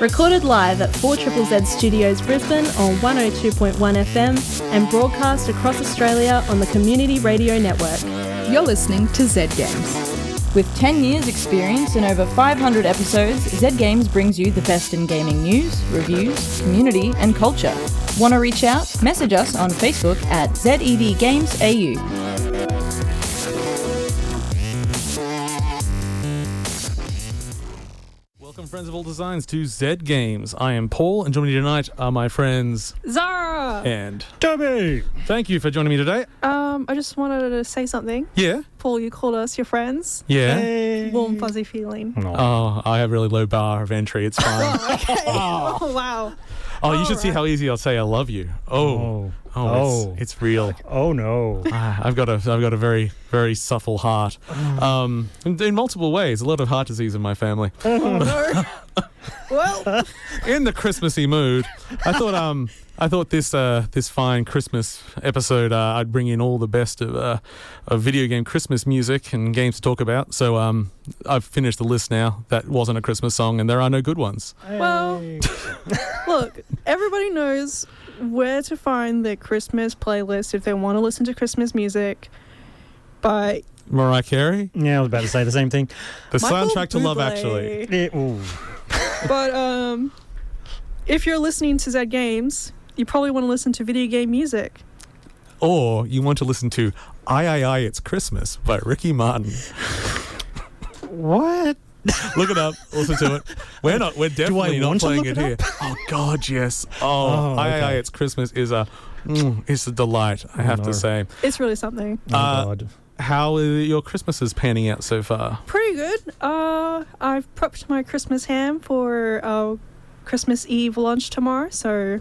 Recorded live at 4ZZZ Studios Brisbane on 102.1 FM and broadcast across Australia on the Community Radio Network. You're listening to Z Games. With 10 years experience and over 500 episodes, Z Games brings you the best in gaming news, reviews, community and culture. Want to reach out? Message us on Facebook at ZEVGamesAU. Welcome, friends of all designs, to Z Games. I am Paul, and joining me tonight are my friends Zahra and Tobi. Thank you for joining me today. I just wanted to say something. Yeah? Paul, you called us your friends. Yeah? Hey. Warm, fuzzy feeling. Oh, I have a really low bar of entry. It's fine. Okay. Oh, wow. Oh, you should see how easy I'll say I love you. It's real. Oh no. I've got a very, very supple heart. In multiple ways. A lot of heart disease in my family. Oh, no. Well, In the Christmassy mood, I thought this fine Christmas episode I'd bring in all the best of video game Christmas music and games to talk about. So I've finished the list now. That wasn't a Christmas song, and there are no good ones. well, look, everybody knows where to find their Christmas playlist if they want to listen to Christmas music. But Mariah Carey, Yeah, I was about to say the same thing. the Michael soundtrack to Love Bublé. Actually. But if you're listening to Z Games, you probably want to listen to video game music. Or you want to listen to I, It's Christmas by Ricky Martin. What? Look it up. Listen to it. We're definitely not want to playing look it it here. Oh God, yes. Oh, I, okay. It's Christmas is it's a delight, I have to say. It's really something. Oh God. How are your Christmases panning out so far? Pretty good. I've prepped my Christmas ham for our Christmas Eve lunch tomorrow, so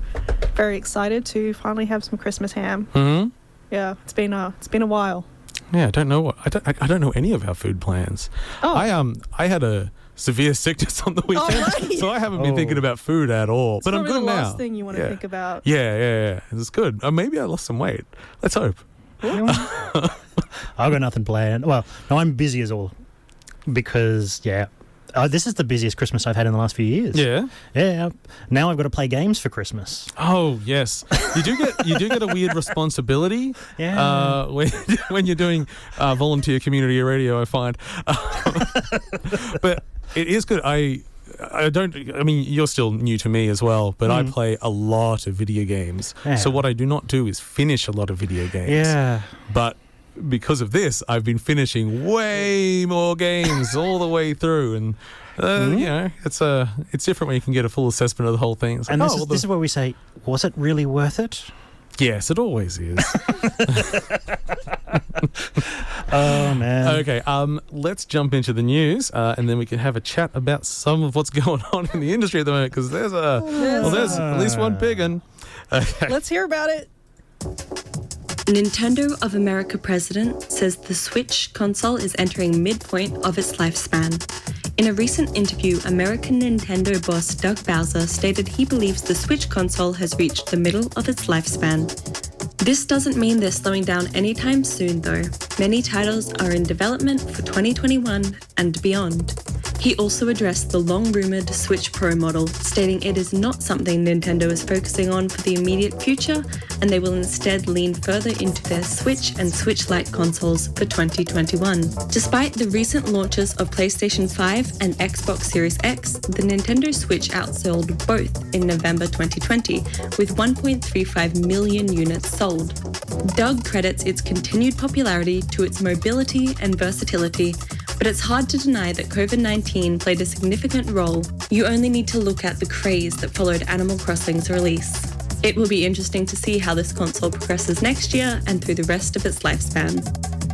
very excited to finally have some Christmas ham. Hmm. Yeah, it's been a while. Yeah, I don't know any of our food plans. Oh, I had a severe sickness on the weekend, right. so I haven't been Oh. thining about food at all. it's But I'm probably good the now. last thing you want to think about. Yeah. It's good. Maybe I lost some weight. Let's hope. I've got nothing planned. Well, no, I'm busy as all because this is the busiest Christmas I've had in the last few years. Yeah. Yeah. Now I've got to play games for Christmas. Oh yes, you do get a weird responsibility. Yeah. When you're doing volunteer community radio, I find. But it is good. I mean, you're still new to me as well, but I play a lot of video games. Yeah. So what I do not do is finish a lot of video games. Yeah. But because of this, I've been finishing way more games all the way through, and you know, it's different when you can get a full assessment of the whole thing. It's And like, this is where we say, was it really worth it? yes, it always is. Oh man. Okay, let's jump into the news, and then we can have a chat about some of what's going on in the industry at the moment, because there's at least one big one. Okay. Let's hear about it. Nintendo of America president says the Switch console is entering midpoint of its lifespan. In a recent interview, American Nintendo boss Doug Bowser stated he believes the Switch console has reached the middle of its lifespan. This doesn't mean they're slowing down anytime soon, though. Many titles are in development for 2021 and beyond. He also addressed the long-rumoured Switch Pro model, stating it is not something Nintendo is focusing on for the immediate future, and they will instead lean further into their Switch and Switch Lite consoles for 2021. Despite the recent launches of PlayStation 5 and Xbox Series X, the Nintendo Switch outsold both in November 2020, with 1.35 million units sold. Doug credits its continued popularity to its mobility and versatility, but it's hard to deny that COVID-19 played a significant role. You only need to look at the craze that followed Animal Crossing's release. It will be interesting to see how this console progresses next year and through the rest of its lifespan.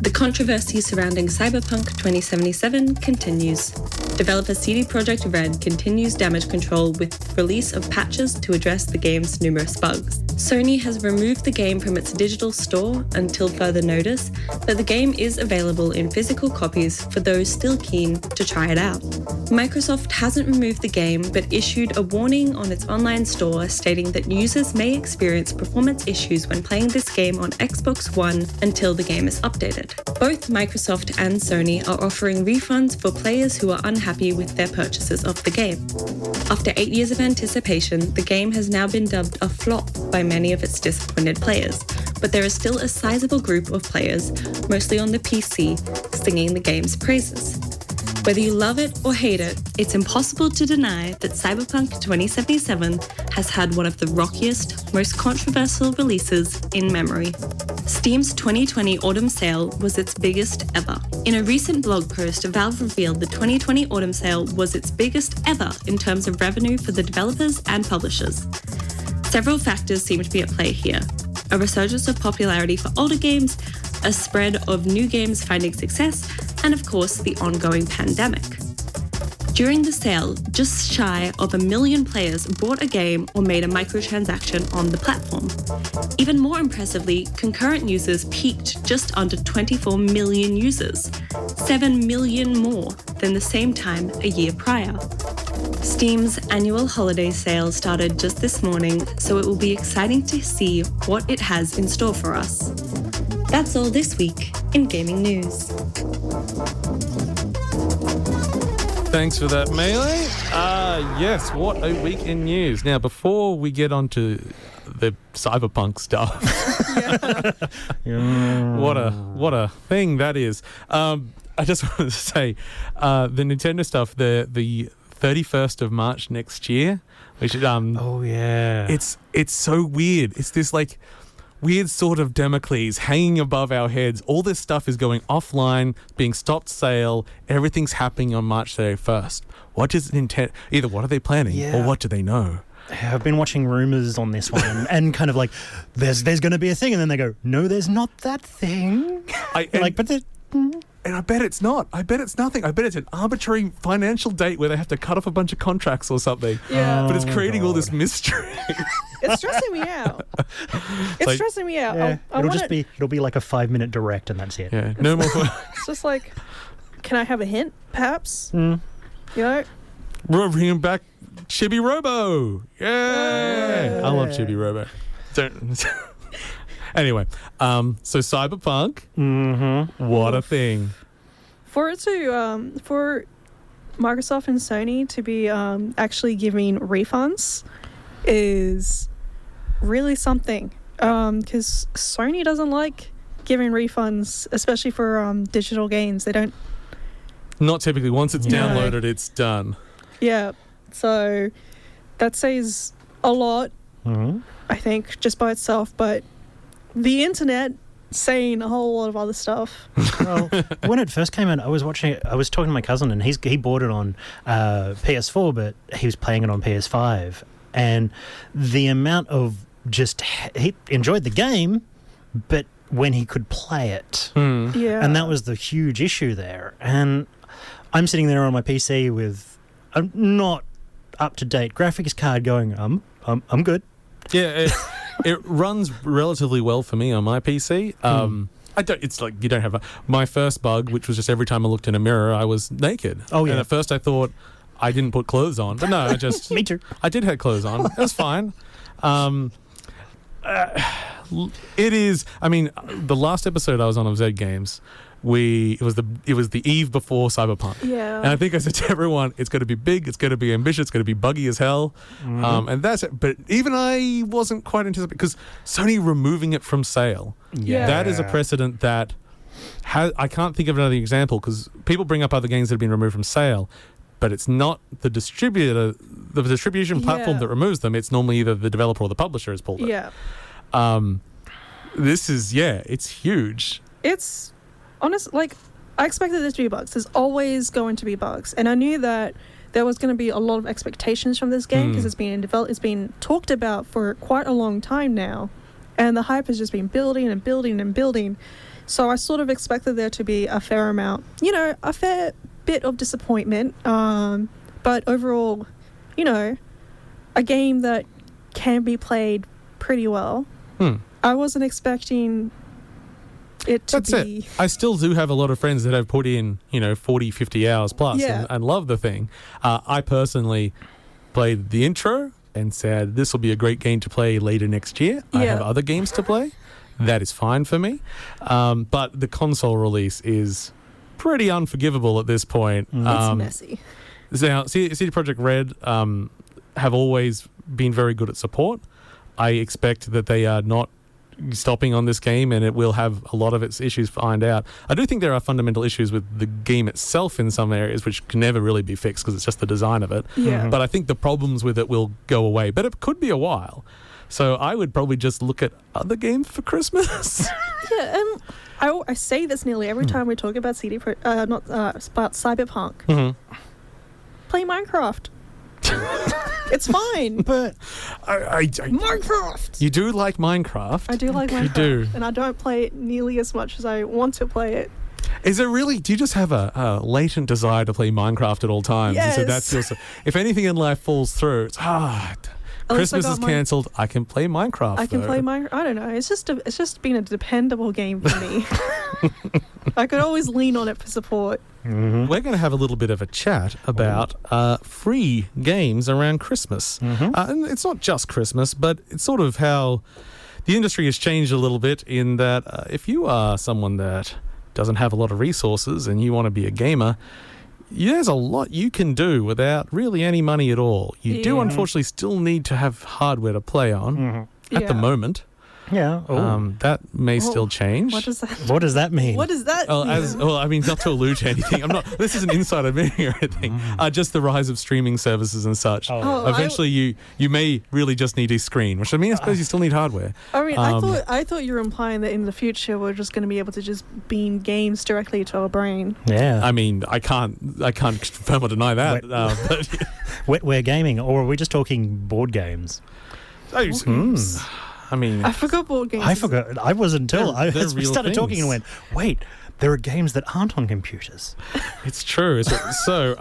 The controversy surrounding Cyberpunk 2077 continues. Developer CD Projekt Red continues damage control with release of patches to address the game's numerous bugs. Sony has removed the game from its digital store until further notice, but the game is available in physical copies for those still keen to try it out. Microsoft hasn't removed the game, but issued a warning on its online store stating that users may experience performance issues when playing this game on Xbox One until the game is updated. Both Microsoft and Sony are offering refunds for players who are unhappy with their purchases of the game. After 8 years of anticipation, the game has now been dubbed a flop by many of its disappointed players, but there is still a sizable group of players, mostly on the PC, singing the game's praises. Whether you love it or hate it, it's impossible to deny that Cyberpunk 2077 has had one of the rockiest, most controversial releases in memory. Steam's 2020 Autumn Sale was its biggest ever. In a recent blog post, Valve revealed the 2020 Autumn Sale was its biggest ever in terms of revenue for the developers and publishers. Several factors seem to be at play here. A resurgence of popularity for older games, a spread of new games finding success, and of course, the ongoing pandemic. During the sale, just shy of 1 million players bought a game or made a microtransaction on the platform. Even more impressively, concurrent users peaked just under 24 million users, 7 million more than the same time a year prior. Steam's annual holiday sale started just this morning, so it will be exciting to see what it has in store for us. That's all this week in gaming news. Thanks for that, Melee. Yes, what a week in news. Now, before we get on to the cyberpunk stuff, what a thing that is. I just wanted to say, the Nintendo stuff, the 31st of March next year, which it's so weird. It's this like weird sort of Damocles hanging above our heads. All this stuff is going offline, being stopped sale. Everything's happening on March 31st. What does Nintendo... Either what are they planning or what do they know? I've been watching rumors on this one and kind of like, there's going to be a thing. And then they go, no, there's not that thing. And I bet it's not. I bet it's nothing. I bet it's an arbitrary financial date where they have to cut off a bunch of contracts or something. Yeah. But it's creating all this mystery. It's stressing me out. It's stressing me out. Yeah. It'll be like a 5-minute direct and that's it. Yeah. No more. It's just like, can I have a hint, perhaps? You know? We're bringing back Chibi Robo. Yay! I love Chibi Robo. Anyway, so Cyberpunk, what a thing. For it to, for Microsoft and Sony to be actually giving refunds is really something. Because Sony doesn't like giving refunds, especially for digital games. They don't. Not typically. Once it's downloaded, it's done. Yeah. So that says a lot, I think, just by itself. But the internet saying a whole lot of other stuff. Well, when it first came out, I was watching it. I was talking to my cousin, and he bought it on PS4, but he was playing it on PS5. And the amount of he enjoyed the game, but when he could play it, Yeah. and that was the huge issue there. And I'm sitting there on my PC with a not up to date graphics card, going, I'm good. Yeah. It runs relatively well for me on my PC. It's like you don't have my first bug, which was just every time I looked in a mirror, I was naked. Oh yeah. And at first I thought I didn't put clothes on, but no, I just me too. I did have clothes on. It was fine. It is. I mean, the last episode I was on of Z Games, it was the eve before Cyberpunk. Yeah. And I think I said to everyone, it's going to be big, it's going to be ambitious, it's going to be buggy as hell. And that's it. But even I wasn't quite anticipating, because Sony removing it from sale, that is a precedent that I can't think of another example, because people bring up other games that have been removed from sale, but it's not the distribution platform that removes them. It's normally either the developer or the publisher has pulled it. Yeah. This is, it's huge. It's honest, like, I expected there to be bugs. There's always going to be bugs. And I knew that there was going to be a lot of expectations from this game, because it's been talked about for quite a long time now. And the hype has just been building and building and building. So I sort of expected there to be a fair amount, a fair bit of disappointment. But overall, a game that can be played pretty well. Hmm. I wasn't expecting it to That's be... it. I still do have a lot of friends that have put in, 40, 50 hours plus Yeah. and love the thing. I personally played the intro and said, this will be a great game to play later next year. I Yeah. have other games to play. That is fine for me. But the console release is pretty unforgivable at this point. It's messy. Now, CD Projekt Red have always been very good at support. I expect that they are not stopping on this game, and it will have a lot of its issues ironed out. I do think there are fundamental issues with the game itself in some areas, which can never really be fixed because it's just the design of it. Yeah. But I think the problems with it will go away. But it could be a while. So I would probably just look at other games for Christmas. Yeah, and I say this nearly every time we talk about about Cyberpunk. Mm-hmm. Play Minecraft. It's fine. But Minecraft! You do like Minecraft. I do like Minecraft. You do. And I don't play it nearly as much as I want to play it. Is it really? Do you just have a latent desire to play Minecraft at all times? Yes. So that's your, if anything in life falls through, it's At least I Christmas got is my- cancelled. I can play Minecraft. I can though. play Minecraft. I don't know. It's just been a dependable game for me. I could always lean on it for support. We're going to have a little bit of a chat about free games around Christmas. And it's not just Christmas, but it's sort of how the industry has changed a little bit in that if you are someone that doesn't have a lot of resources and you want to be a gamer, there's a lot you can do without really any money at all. You do, unfortunately, still need to have hardware to play on at the moment. yeah. That may still change. What does that? What does that mean? What does that Well, mean? not to allude to anything. This isn't insider meeting or anything. Just the rise of streaming services and such. Oh, Eventually, you may really just need a screen, which I suppose you still need hardware. I mean, I thought you were implying that in the future we're just going to be able to just beam games directly to our brain. Yeah. I mean, I can't confirm or deny that. But Wetware gaming, or are we just talking board games? I mean, I forgot board games. I forgot. I was until They're we real started talking things. and went, wait, there are games that aren't on computers. it's true. So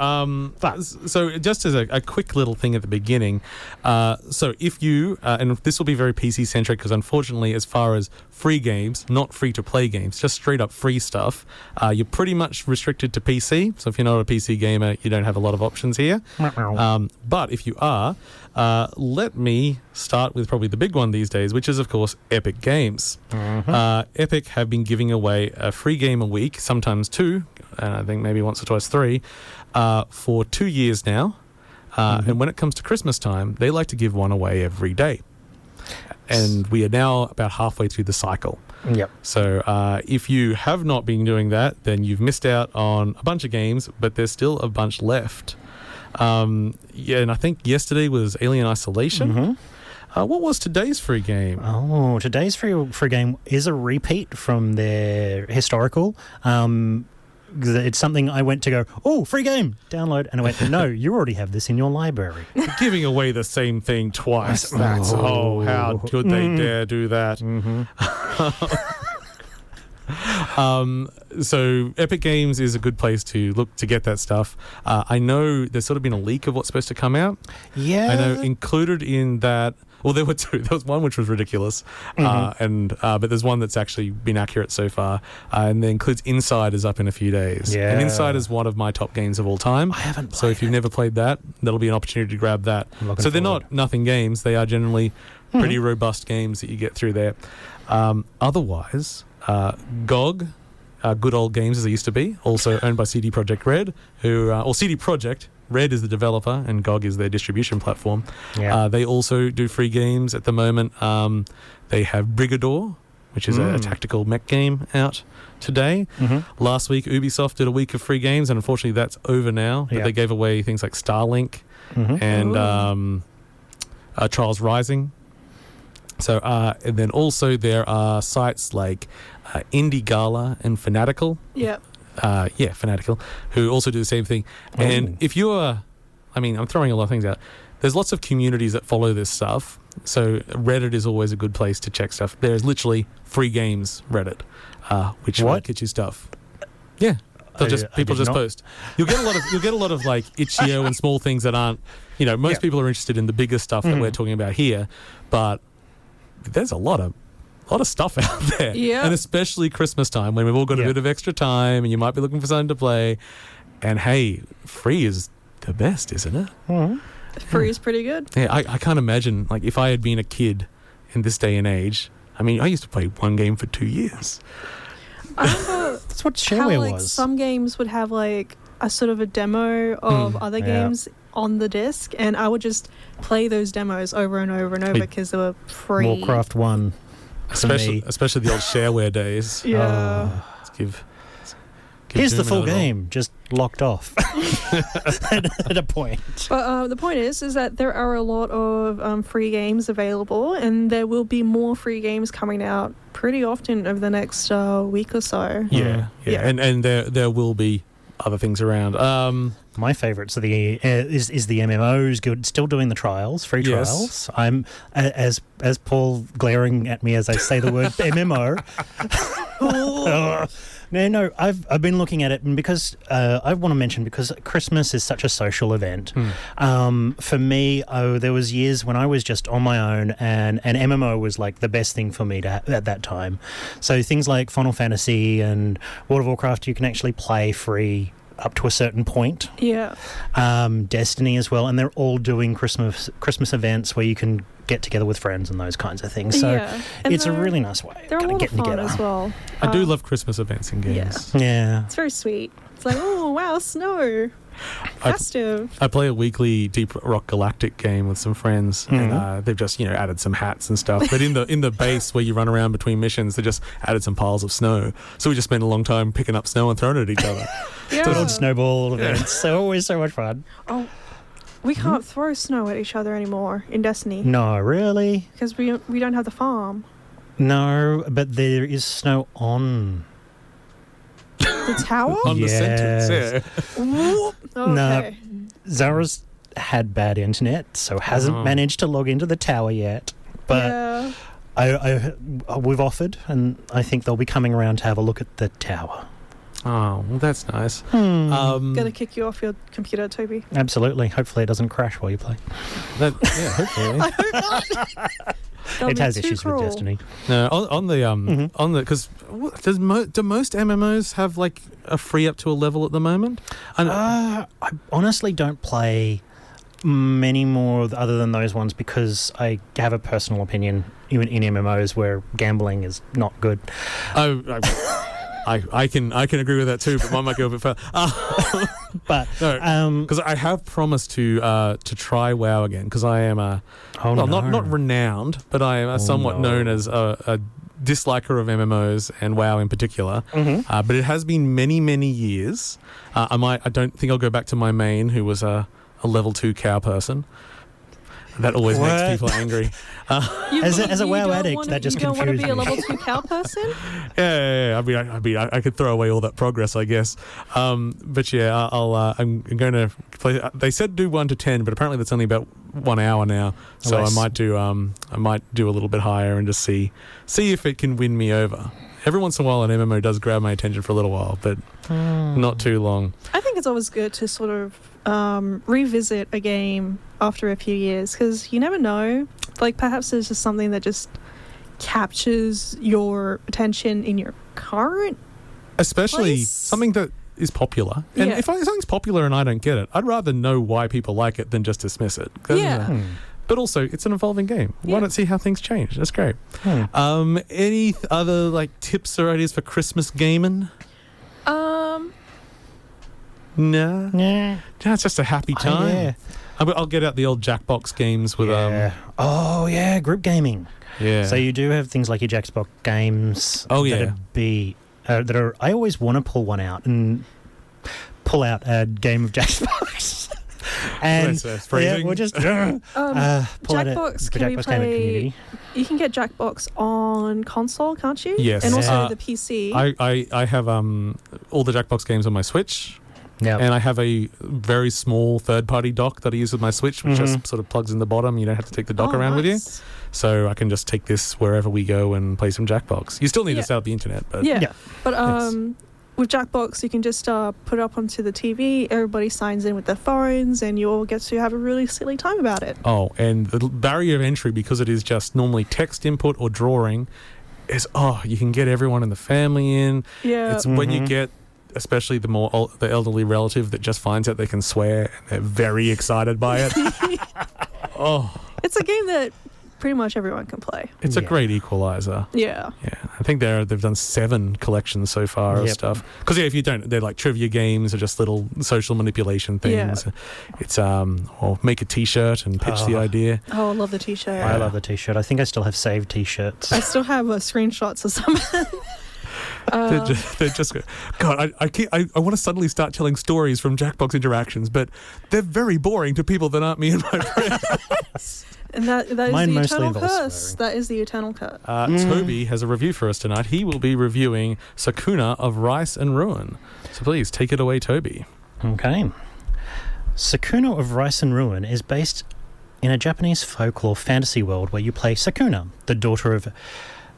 just as a quick little thing at the beginning, so if you, and this will be very PC centric because unfortunately as far as free games, not free to play games, just straight up free stuff, you're pretty much restricted to PC. So if you're not a PC gamer, you don't have a lot of options here. But if you are, let me start with probably the big one these days, which is of course Epic Games. Epic have been giving away a free game a week, sometimes two, and I think maybe once or twice three, for 2 years now. And when it comes to Christmas time, they like to give one away every day. And we are now about halfway through the cycle. Yep. So if you have not been doing that, then you've missed out on a bunch of games, but there's still a bunch left. And I think yesterday was Alien Isolation. What was today's free game? Oh, today's free game is a repeat from their historical. It's something I went to go, oh, free game, download. And I went, no, you already have this in your library. Giving away the same thing twice. How could they dare do that? So Epic Games is a good place to look to get that stuff. I know there's sort of been a leak of what's supposed to come out. Yeah. I know included in that. Well, there were two. There was one which was ridiculous, but there's one that's actually been accurate so far, and that includes Insiders up in a few days. Yeah. And Insiders is one of my top games of all time. I haven't So if you've never played that, that'll be an opportunity to grab that. So they're not nothing games. They are generally pretty robust games that you get through there. Otherwise, GOG, Good Old Games as it used to be, also owned by CD Projekt Red, or CD Projekt. Red is the developer and GOG is their distribution platform. Yeah. They also do free games at the moment. They have Brigador, which is a tactical mech game out today. Last week, Ubisoft did a week of free games, and unfortunately that's over now. But they gave away things like Starlink and Trials Rising. So, and then also there are sites like Indie Gala and Fanatical. Yeah. Fanatical, who also do the same thing. And if you're, I'm throwing a lot of things out. There's lots of communities that follow this stuff. So Reddit is always a good place to check stuff. There's literally free games Reddit, which will get you stuff. Yeah. People just post. You'll get a lot of like itch.io and small things that aren't, most people are interested in the bigger stuff that we're talking about here, but there's a lot of stuff out there. Yeah. And especially Christmas time when we've all got a bit of extra time and you might be looking for something to play. And hey, free is the best, isn't it? Mm-hmm. Free is pretty good. Yeah, I can't imagine, like, if I had been a kid in this day and age. I mean, I used to play one game for 2 years. I remember That's what how shareware like was. some games would have like a sort of a demo of other games on the disc, and I would just play those demos over and over and over because they were free. Warcraft 1. Especially the old shareware days. Yeah. Let's give Here's the Doom full another game, just locked off at a point. But the point is that there are a lot of free games available, and there will be more free games coming out pretty often over the next week or so. Yeah. And there will be other things around. My favourites are the is the MMOs good? Still doing the trials, free Yes. trials. I'm as Paul glaring at me as I say the word MMO. No, I've been looking at it, and because I want to mention, because Christmas is such a social event. For me, there was years when I was just on my own, and MMO was like the best thing for me to at that time. So things like Final Fantasy and World of Warcraft, you can actually play free up to a certain point. Yeah. Destiny as well, and they're all doing Christmas events where you can get together with friends and those kinds of things. So And it's a really nice way they're a of lot of getting fun together. as well. I do love Christmas events in games. Yeah. It's very sweet. It's like, oh wow, snow, festive. I play a weekly Deep Rock Galactic game with some friends, and they've just added some hats and stuff. But in the base where you run around between missions, they just added some piles of snow. So we just spent a long time picking up snow and throwing it at each other. Yeah. Good old snowball events. So always so much fun. Oh, we can't throw snow at each other anymore in Destiny No, really? because we don't have the farm. No, but there is snow on. The tower? On the Yes. sentence, yeah. Okay. Zahra's had bad internet, so hasn't managed to log into the tower yet. But Yeah. we've offered, and I think they'll be coming around to have a look at the tower. Oh, well, that's nice. Gonna kick you off your computer, Toby. Absolutely. Hopefully it doesn't crash while you play. Hopefully. That'll It be has too issues cruel. with Destiny. No, on the because do most MMOs have like a free up to a level at the moment? I honestly don't play many more other than those ones because I have a personal opinion even in MMOs where gambling is not good. I can agree with that too, but mine might go a bit further. But No, because I have promised to try WoW again because I am not renowned, but I am somewhat known as a disliker of MMOs and WoW in particular. But it has been many years. I don't think I'll go back to my main, who was a level 2 cow person. That always makes people angry. As a WoW addict, that just you don't want to confused be a me. level 2 cow person? Yeah. I mean, I could throw away all that progress, I guess. But yeah, I'm going to play. They said do 1 to 10, but apparently that's only about 1 hour now. So Less. I might do a little bit higher and just see if it can win me over. Every once in a while, an MMO does grab my attention for a little while, but not too long. I think it's always good to sort of revisit a game after a few years because you never know. Like perhaps there's just something that just captures your attention in your current Especially place. something that is popular. And if something's popular and I don't get it, I'd rather know why people like it than just dismiss it. 'Cause, Yeah. But also, it's an evolving game. Why not see how things change? That's great. Any other like tips or ideas for Christmas gaming? No. Yeah. It's just a happy time. Yeah. I'll get out the old Jackbox games with Oh yeah, group gaming. yeah. So you do have things like your Jackbox games. Oh, yeah. That are. I always want to pull one out and pull out a game of Jackbox. And It's freezing. we'll just pull out Jackbox can be Jackbox gaming played. community. You can get Jackbox on console, can't you? Yes. And also Yeah. the PC. I have all the Jackbox games on my Switch. Yeah. And I have a very small third-party dock that I use with my Switch, which just sort of plugs in the bottom. You don't have to take the dock around with you. nice. So I can just take this wherever we go and play some Jackbox. You still need to set up the internet, but Yeah. But with Jackbox, you can just put it up onto the TV, everybody signs in with their phones, and you all get to have a really silly time about it. Oh, and the barrier of entry, because it is just normally text input or drawing, is, you can get everyone in the family in. Yeah. It's when you get, especially the elderly relative that just finds out they can swear and they're very excited by it. It's a game that pretty much everyone can play. It's a great equalizer. Yeah. Yeah, I think they've done 7 collections so far of stuff. Because if you don't, they're like trivia games or just little social manipulation things. Yeah. It's or make a T-shirt and pitch the idea. Oh, I love the T-shirt. I love the T-shirt. I think I still have saved T-shirts. I still have screenshots of some. They're just God. I want to suddenly start telling stories from Jackbox interactions, but they're very boring to people that aren't me and my friends. And that is Mine the mostly eternal involves curse. swearing. That is the eternal curse. Tobi has a review for us tonight. He will be reviewing Sakuna of Rice and Ruin. So please take it away, Tobi. Okay. Sakuna of Rice and Ruin is based in a Japanese folklore fantasy world where you play Sakuna, the daughter of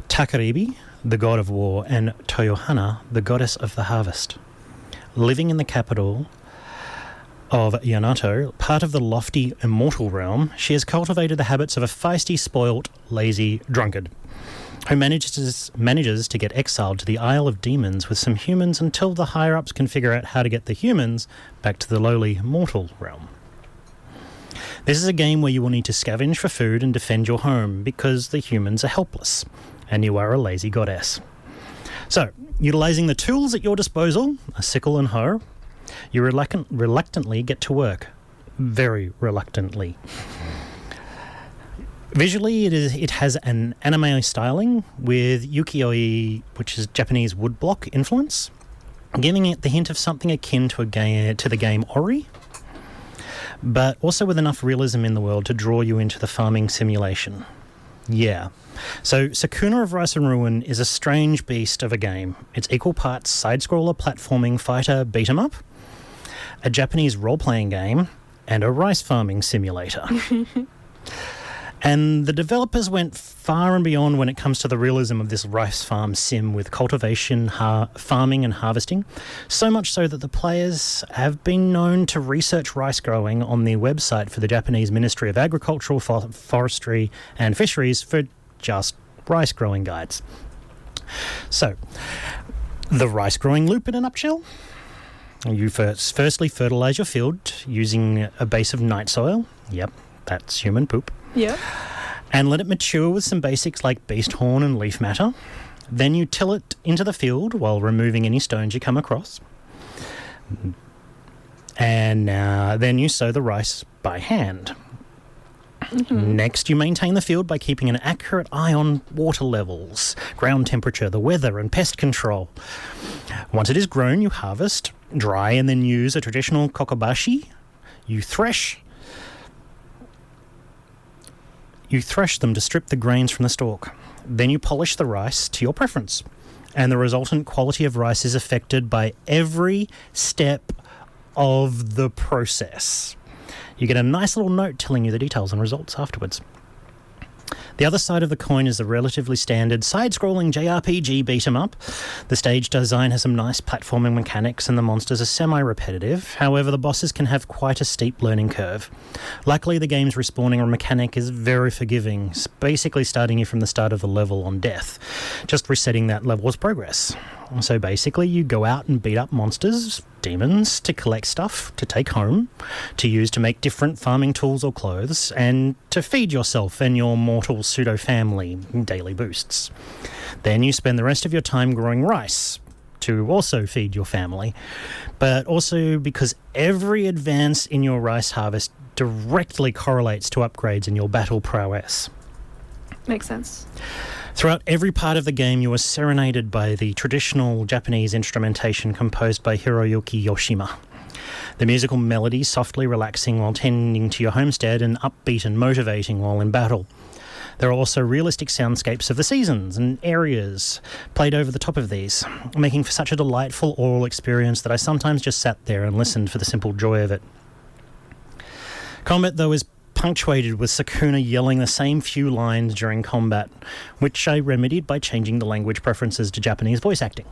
Takaribi, the god of war, and Toyohana, the goddess of the harvest. Living in the capital of Yamato, part of the lofty immortal realm, she has cultivated the habits of a feisty, spoilt, lazy drunkard who manages to get exiled to the Isle of Demons with some humans until the higher-ups can figure out how to get the humans back to the lowly mortal realm. This is a game where you will need to scavenge for food and defend your home because the humans are helpless and you are a lazy goddess. So, utilising the tools at your disposal, a sickle and hoe, you reluctantly get to work. Very reluctantly. Visually, it has an anime styling with ukiyo-e, which is Japanese woodblock influence, giving it the hint of something akin to the game Ori, but also with enough realism in the world to draw you into the farming simulation. Yeah. So, Sakuna of Rice and Ruin is a strange beast of a game. It's equal parts side-scroller, platforming, fighter, beat-em-up, a Japanese role-playing game, and a rice farming simulator. And the developers went far and beyond when it comes to the realism of this rice farm sim with cultivation, farming and harvesting, so much so that the players have been known to research rice growing on the website for the Japanese Ministry of Agricultural, Forestry and Fisheries for just rice growing guides. So, the rice growing loop in a nutshell. You firstly fertilise your field using a base of night soil. Yep, that's human poop. Yeah. And let it mature with some basics like beast horn and leaf matter. Then you till it into the field while removing any stones you come across. And then you sow the rice by hand. Mm-hmm. Next, you maintain the field by keeping an accurate eye on water levels, ground temperature, the weather, and pest control. Once it is grown, you harvest, dry, and then use a traditional kokobashi. You thresh them to strip the grains from the stalk. Then you polish the rice to your preference. And the resultant quality of rice is affected by every step of the process. You get a nice little note telling you the details and results afterwards. The other side of the coin is the relatively standard side-scrolling JRPG beat-em-up. The stage design has some nice platforming mechanics and the monsters are semi-repetitive. However, the bosses can have quite a steep learning curve. Luckily, the game's respawning mechanic is very forgiving, basically starting you from the start of the level on death, just resetting that level's progress. So basically, you go out and beat up monsters, demons, to collect stuff, to take home, to use to make different farming tools or clothes, and to feed yourself and your mortal pseudo-family daily boosts. Then you spend the rest of your time growing rice, to also feed your family, but also because every advance in your rice harvest directly correlates to upgrades in your battle prowess. Makes sense. Throughout every part of the game, you are serenaded by the traditional Japanese instrumentation composed by Hiroyuki Yoshima. The musical melody softly relaxing while tending to your homestead and upbeat and motivating while in battle. There are also realistic soundscapes of the seasons and areas played over the top of these, making for such a delightful oral experience that I sometimes just sat there and listened for the simple joy of it. Combat, though, is punctuated with Sakuna yelling the same few lines during combat, which I remedied by changing the language preferences to Japanese voice acting.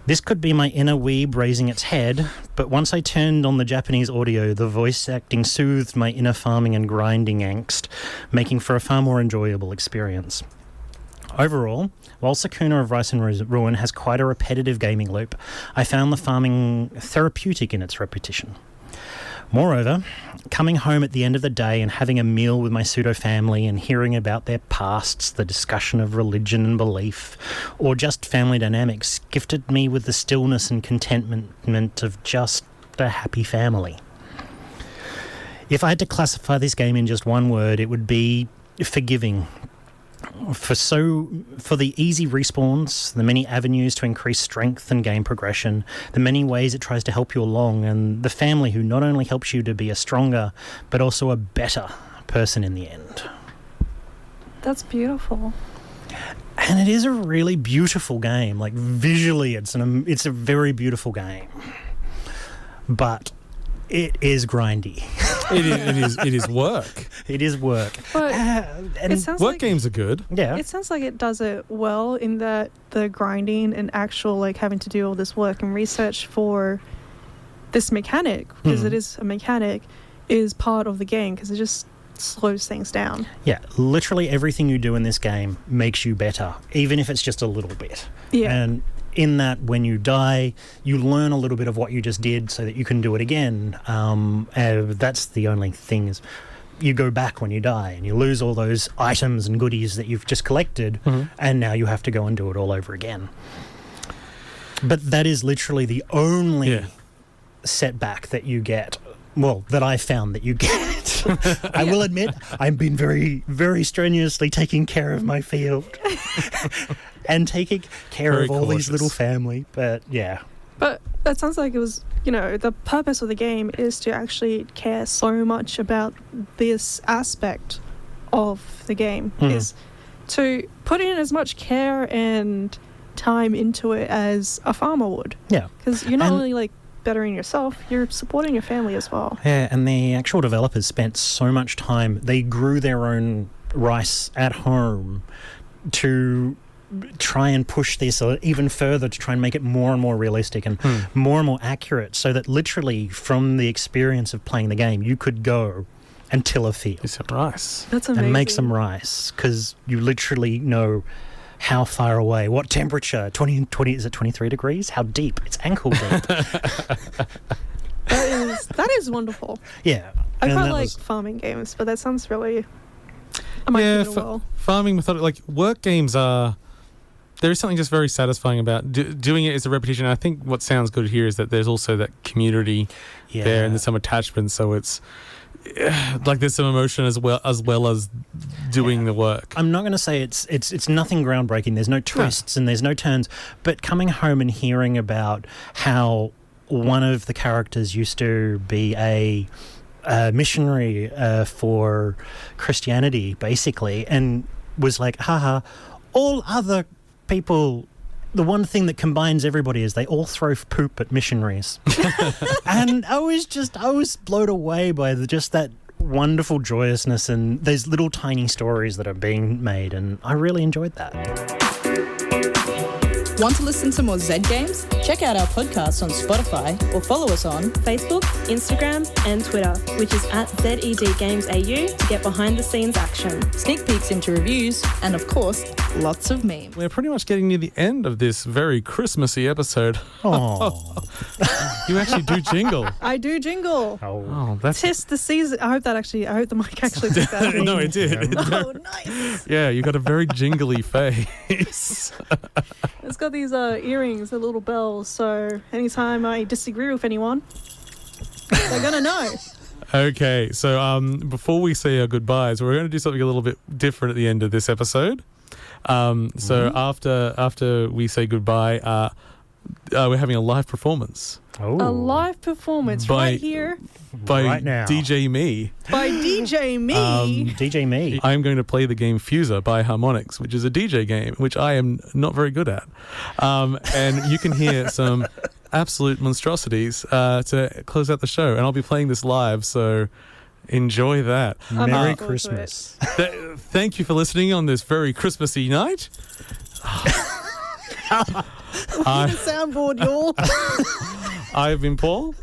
This could be my inner weeb raising its head, but once I turned on the Japanese audio, the voice acting soothed my inner farming and grinding angst, making for a far more enjoyable experience. Overall, while Sakuna of Rice and Ruin has quite a repetitive gaming loop, I found the farming therapeutic in its repetition. Moreover, coming home at the end of the day and having a meal with my pseudo-family and hearing about their pasts, the discussion of religion and belief, or just family dynamics, gifted me with the stillness and contentment of just a happy family. If I had to classify this game in just one word, it would be forgiving. For the easy respawns, the many avenues to increase strength and game progression, the many ways it tries to help you along, and the family who not only helps you to be a stronger, but also a better person in the end. That's beautiful. And it is a really beautiful game. Like, visually, it's a very beautiful game. But it is grindy. It is work. It is work. But And it sounds Work like games are good. yeah. it sounds like it does it well in that the grinding and actual like having to do all this work and research for this mechanic, because it is a mechanic, is part of the game because it just slows things down. Yeah, literally everything you do in this game makes you better, even if it's just a little bit. Yeah. And in that, when you die, you learn a little bit of what you just did so that you can do it again. That's the only thing is you go back when you die and you lose all those items and goodies that you've just collected, and now you have to go and do it all over again. But that is literally the only setback that you get. Well, that I found that you get. I will admit, I've been very, very strenuously taking care of my field and taking care Very of all cautious. these little family. But yeah, But that sounds like it was, the purpose of the game is to actually care so much about this aspect of the game, is to put in as much care and time into it as a farmer would. yeah. Because you're not And- only like bettering yourself, you're supporting your family as well. Yeah, and the actual developers spent so much time. They grew their own rice at home to try and push this even further, to try and make it more and more realistic and more accurate, so that literally from the experience of playing the game, you could go and till a field It's rice. That's amazing. and make some rice, because you literally know how far away, what temperature, 20, is it 23 degrees? How deep? It's ankle deep. That is wonderful. Yeah. I and quite that like was- farming games, but that sounds really. I might give it a whirl. Farming method, like work games are. There is something just very satisfying about doing it as a repetition. I think what sounds good here is that there's also that community there, and there's some attachment. So it's like there's some emotion as well as doing the work. I'm not going to say it's nothing groundbreaking. There's no twists and there's no turns. But coming home and hearing about how one of the characters used to be a missionary for Christianity, basically, and was like, haha, all other people, the one thing that combines everybody is they all throw poop at missionaries. And I was blown away by just that wonderful joyousness and those little tiny stories that are being made, and I really enjoyed that. Want to listen to more Zed Games? Check out our podcast on Spotify or follow us on Facebook, Instagram, and Twitter, which is at ZedGamesAU to get behind the scenes action. sneak peeks into reviews, and of course, lots of memes. We're pretty much getting near the end of this very Christmassy episode. Oh, You actually do jingle. I do jingle. Oh, that's Tis the season. I hope the mic actually took that. no, it did. Oh, nice. Yeah, you got a very jingly face. It's got these earrings, the little bells, so anytime I disagree with anyone, they're going to know. Okay, so before we say our goodbyes, we're going to do something a little bit different at the end of this episode. So after we say goodbye, we're having a live performance A live performance By- right here by Right now. DJ Me. by DJ Me. DJ Me. I'm going to play the game Fuser by Harmonix, which is a DJ game, which I am not very good at. And you can hear some absolute monstrosities to close out the show. And I'll be playing this live, so enjoy that. I'm Merry looking forward to Christmas. Thank you for listening on this very Christmassy night. I- Soundboard, y'all. I've been Paul.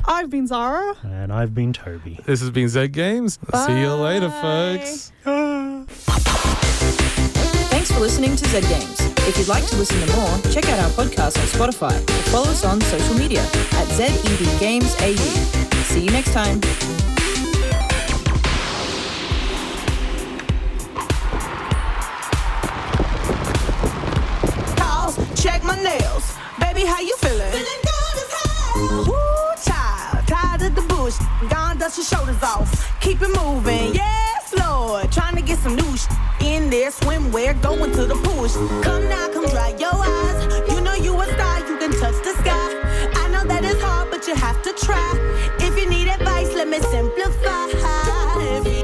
I've been Zahra. And I've been Toby. This has been Z Games. See you later, folks. Thanks for listening to Z Games. If you'd like to listen to more, check out our podcast on Spotify or follow us on social media at ZEDGamesAU. See you next time. Check my nails. Baby, how you feeling? Feeling good as hell. Woo, child. Tired of the bush. Gone, dust your shoulders off. Keep it moving. Yes, Lord. Trying to get some new in there. Swimwear, going to the push. Come now, come dry your eyes. You know you a star, you can touch the sky. I know that it's hard, but you have to try. If you need advice, let me simplify.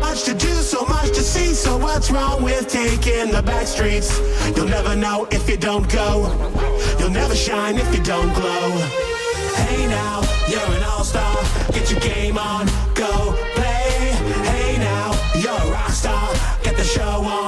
Much to do, so much to see. So what's wrong with taking the back streets? You'll never know if you don't go. You'll never shine if you don't glow. Hey now, you're an all-star. Get your game on, go play. Hey now, you're a rock star. Get the show on.